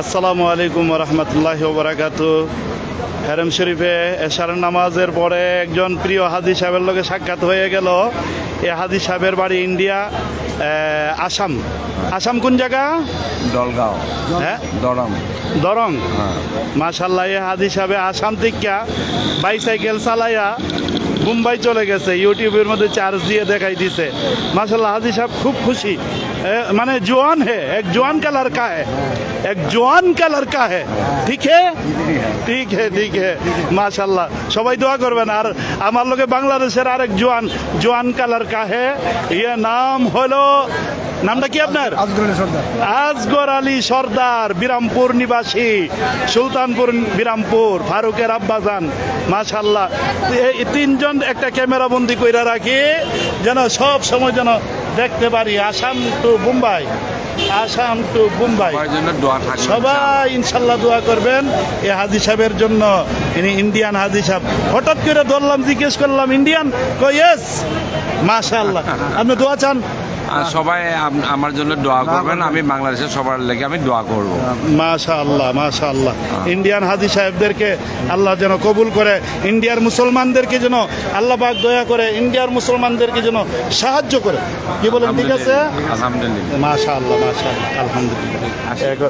আসসালামু আলাইকুম রহমতুল্লাহ বারাকাতু। হেরেম শরীফে এশার নামাজের পরে একজন প্রিয় হাজি সাহেবের লগে সাক্ষাৎ হয়ে গেল। এ হাজি সাহেবের বাড়ি ইন্ডিয়া, আসাম। আসাম কোন জায়গা? দলগাঁও, হ্যাঁ, দরং। দরং। হ্যাঁ। মাশাল্লাহ, এ হাজি সাহেবে আসাম থেকে বাইসাইকেল চালাইয়া মুম্বাই চলে গেছে। ইউটিউবের মধ্যে চার্জ দিয়ে দেখাই দিছে। माशाल्लाह हाजी साहब खूब खुशी। माने जवान है, एक जवान का लड़का है, एक जवान का लड़का है। ठीक है, ठीक है, ठीक है। माशाल्लाह সবাই দোয়া করবেন। আর আমার লোকে বাংলাদেশের আরেক জওয়ান का लड़का है। ये नाम হলো, নামটা কি আপনার? আজগর আলী সর্দার, বিরামপুর নিবাসী, সুলতানপুর বিরামপুর, ফারুকের আব্বাজান। মাশাল্লাহ, এই তিনজন একটা ক্যামেরা বন্দি কইরা রাখি যেন সব সময় যেন দেখতে পারি। Assam to Mumbai, Assam to Mumbai. সবার জন্য দোয়া থাকবে। সবাই ইনশাল্লাহ দোয়া করবেন এই হাজি সাহেবের জন্য। ইনি ইন্ডিয়ান হাজি সাহেব। হঠাৎ করে ধরলাম, জিজ্ঞেস করলাম ইন্ডিয়ান, কই ইয়েস। মাশাল্লাহ, আপনি দোয়া চান? আর সবাই আমার জন্য দোয়া করবেন। আমি বাংলাদেশের সবার লেগে আমি দোয়া করব। মাশাআল্লাহ, মাশাআল্লাহ। ইন্ডিয়ান হাজি সাহেবদেরকে আল্লাহ যেন কবুল করে, ইন্ডিয়ার মুসলমানদেরকে যেন আল্লাহ পাক দয়া করে, ইন্ডিয়ার মুসলমানদেরকে যেন সাহায্য করে। কি বলেন? ঠিক আছে, আলহামদুলিল্লাহ। মাশাআল্লাহ, মাশাআল্লাহ, আলহামদুলিল্লাহ।